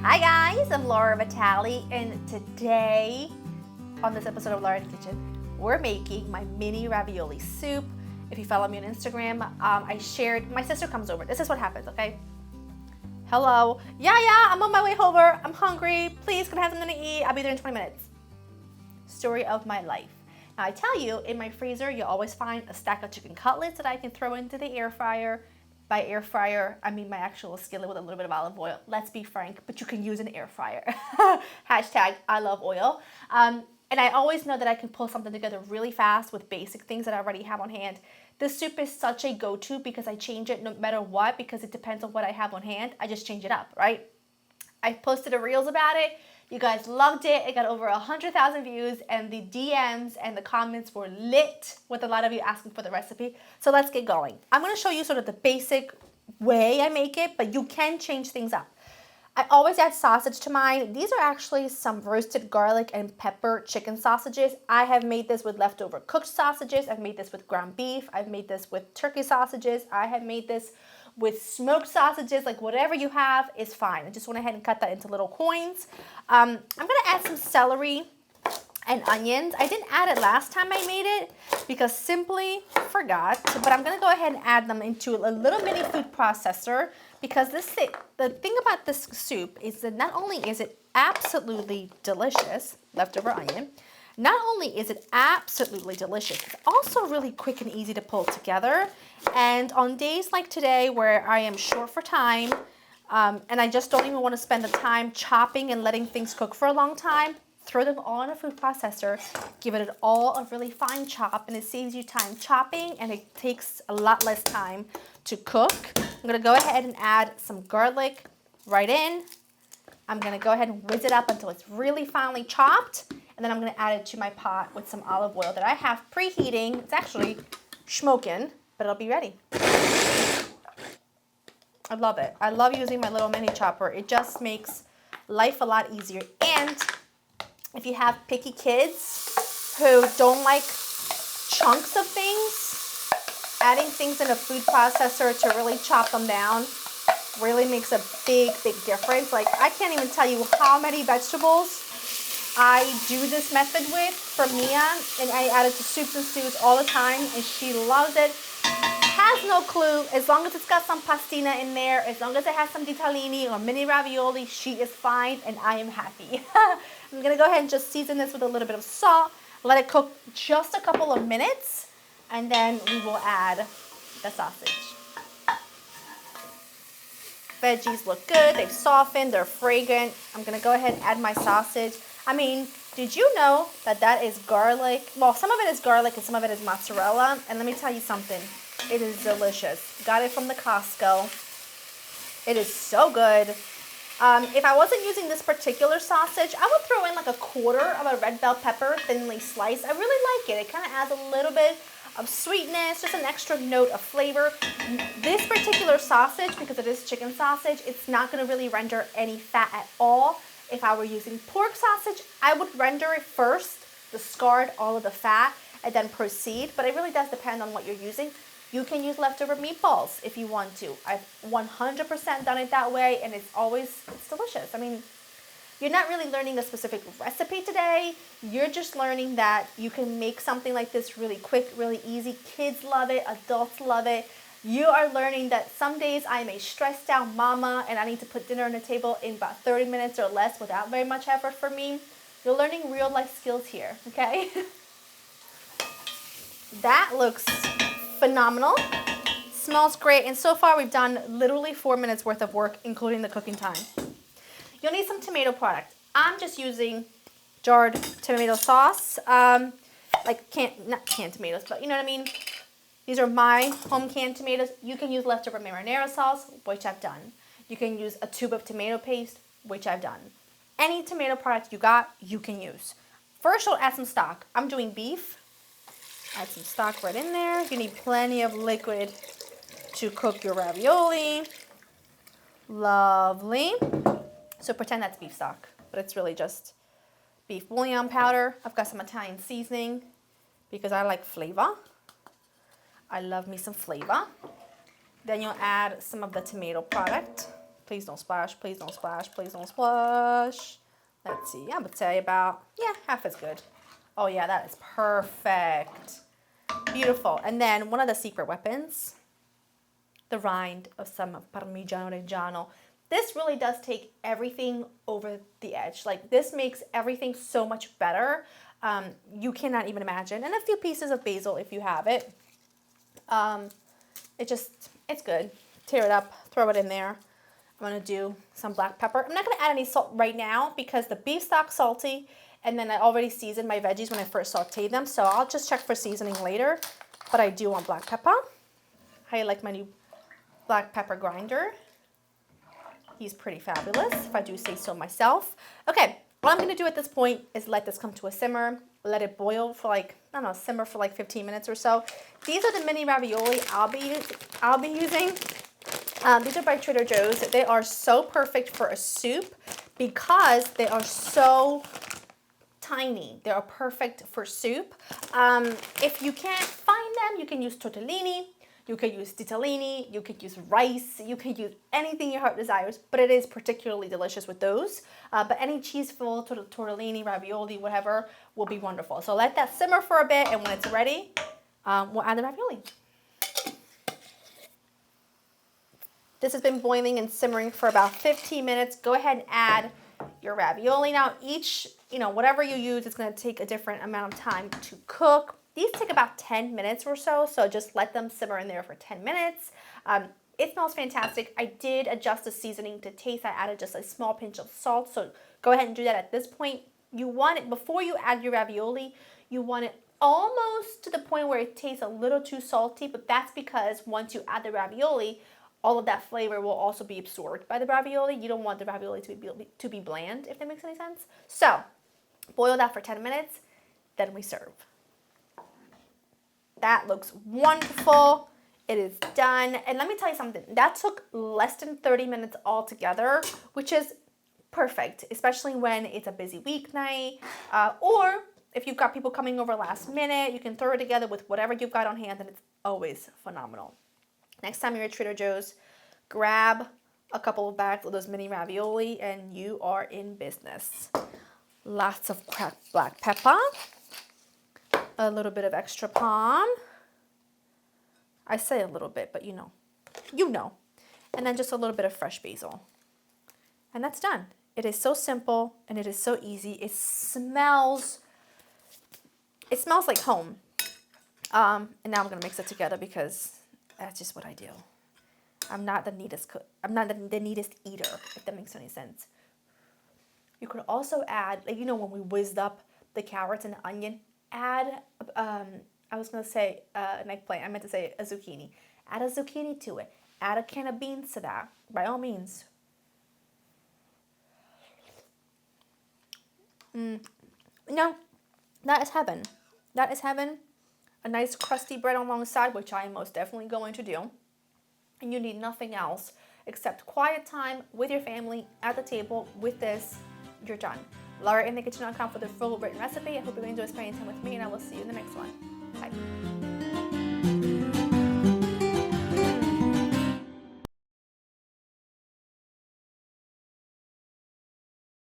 Hi guys, I'm Laura Vitale, and today on this episode of Laura's Kitchen, we're making my mini ravioli soup. If you follow me on Instagram, I shared, my sister comes over. This is what happens, okay? Hello. Yeah, I'm on my way over. I'm hungry. Please, can I have something to eat? I'll be there in 20 minutes. Story of my life. Now I tell you, in my freezer, you'll always find a stack of chicken cutlets that I can throw into the air fryer. By air fryer, I mean my actual skillet with a little bit of olive oil. Let's be frank, but you can use an air fryer. Hashtag I love oil. And I always know that I can pull something together really fast with basic things that I already have on hand. This soup is such a go-to because I change it no matter what, because it depends on what I have on hand. I just change it up, right? I posted a reels about it. You guys loved it. It got over 100,000 views, and the DMs and the comments were lit with a lot of you asking for the recipe. So let's get going. I'm going to show you sort of the basic way I make it, but you can change things up. I always add sausage to mine. These are actually some roasted garlic and pepper chicken sausages. I have made this with leftover cooked sausages. I've made this with ground beef. I've made this with turkey sausages. I have made this with smoked sausages. Like whatever you have is fine. I just went ahead and cut that into little coins. I'm gonna add some celery and onions. I didn't add it last time I made it because simply forgot, but I'm gonna go ahead and add them into a little mini food processor, because the thing about this soup is that not only is it absolutely delicious, leftover onion, not only is it absolutely delicious, it's also really quick and easy to pull together. And on days like today where I am short for time, and I just don't even want to spend the time chopping and letting things cook for a long time, throw them all in a food processor, give it all a really fine chop, and it saves you time chopping, and it takes a lot less time to cook. I'm gonna go ahead and add some garlic right in. I'm gonna go ahead and whiz it up until it's really finely chopped, and then I'm gonna add it to my pot with some olive oil that I have preheating. It's actually smoking, but it'll be ready. I love it. I love using my little mini chopper. It just makes life a lot easier. And if you have picky kids who don't like chunks of things, adding things in a food processor to really chop them down really makes a big difference. Like, I can't even tell you how many vegetables I do this method with for Mia, and I add it to soups and stews all the time, and she loves it. Has no clue. As long as it's got some pastina in there, as long as it has some ditalini or mini ravioli, she is fine, and I am happy. I'm gonna go ahead and just season this with a little bit of salt, let it cook just a couple of minutes, and then we will add the sausage. Veggies look good, they've softened, they're fragrant. I'm gonna go ahead and add my sausage. I mean, did you know that that is garlic? Well, some of it is garlic and some of it is mozzarella. And let me tell you something, it is delicious. Got it from the Costco. It is so good. If I wasn't using this particular sausage, I would throw in like a quarter of a red bell pepper, thinly sliced. I really like it. It kind of adds a little bit of sweetness, just an extra note of flavor. This particular sausage, because it is chicken sausage, it's not going to really render any fat at all. If I were using pork sausage, I would render it first, discard all of the fat, and then proceed. But it really does depend on what you're using. You can use leftover meatballs if you want to. I've 100% done it that way, and it's delicious. I mean, you're not really learning a specific recipe today. You're just learning that you can make something like this really quick, really easy. Kids love it, adults love it. You are learning that some days I'm a stressed out mama and I need to put dinner on the table in about 30 minutes or less without very much effort for me. You're learning real life skills here, okay? That looks phenomenal. Smells great. And so far we've done literally 4 minutes worth of work, including the cooking time. You'll need some tomato product. I'm just using jarred tomato sauce. Like not canned tomatoes, but you know what I mean? These are my home canned tomatoes. You can use leftover marinara sauce, which I've done. You can use a tube of tomato paste, which I've done. Any tomato product you got, you can use. First, you'll add some stock. I'm doing beef. Add some stock right in there. You need plenty of liquid to cook your ravioli. Lovely. So pretend that's beef stock, but it's really just beef bouillon powder. I've got some Italian seasoning because I like flavor. I love me some flavor. Then you'll add some of the tomato product. Please don't splash, please don't splash, please don't splash. Let's see, I would say about, yeah, half is good. Oh yeah, that is perfect. Beautiful. And then one of the secret weapons, the rind of some Parmigiano Reggiano. This really does take everything over the edge. Like this makes everything so much better. You cannot even imagine. And a few pieces of basil if you have it. It's good. Tear it up, throw it in there. I'm gonna do some black pepper. I'm not gonna add any salt right now because the beef stock's salty, and then I already seasoned my veggies when I first sauteed them, so I'll just check for seasoning later, but I do want black pepper. I like my new black pepper grinder. He's pretty fabulous, if I do say so myself. Okay, what I'm gonna do at this point is let this come to a simmer, let it boil for like, I don't know, simmer for like 15 minutes or so. These are the mini ravioli I'll be using. These are by Trader Joe's. They are so perfect for a soup because they are so tiny. They are perfect for soup. If you can't find them, you can use tortellini, you can use ditalini, you can use rice, you can use anything your heart desires, but it is particularly delicious with those. But any cheese-filled tortellini, ravioli, whatever, will be wonderful. So let that simmer for a bit, and when it's ready, we'll add the ravioli. This has been boiling and simmering for about 15 minutes. Go ahead and add your ravioli. Now each, whatever you use, it's gonna take a different amount of time to cook. These take about 10 minutes or so, so just let them simmer in there for 10 minutes. It smells fantastic. I did adjust the seasoning to taste. I added just a small pinch of salt, so go ahead and do that at this point. You want it, before you add your ravioli, you want it almost to the point where it tastes a little too salty, but that's because once you add the ravioli, all of that flavor will also be absorbed by the ravioli. You don't want the ravioli to be bland, if that makes any sense. So, boil that for 10 minutes, then we serve. That looks wonderful. It is done. And let me tell you something. That took less than 30 minutes altogether, which is perfect, especially when it's a busy weeknight. Or if you've got people coming over last minute, you can throw it together with whatever you've got on hand, and it's always phenomenal. Next time you're at Trader Joe's, grab a couple of bags of those mini ravioli and you are in business. Lots of cracked black pepper, a little bit of extra palm. I say a little bit, but you know. And then just a little bit of fresh basil. And that's done. It is so simple and it is so easy. It smells like home. And now I'm gonna mix it together because that's just what I do. I'm not the neatest cook. I'm not the neatest eater, if that makes any sense. You could also add, when we whizzed up the carrots and the onion, add, I was going to say an eggplant. I meant to say a zucchini. Add a zucchini to it. Add a can of beans to that, by all means. That is heaven. That is heaven. A nice crusty bread alongside, which I am most definitely going to do. And you need nothing else except quiet time with your family at the table. With this, you're done. LauraInthekitchen.com for the full written recipe. I hope you're going to enjoy spending time with me, and I will see you in the next one. Bye.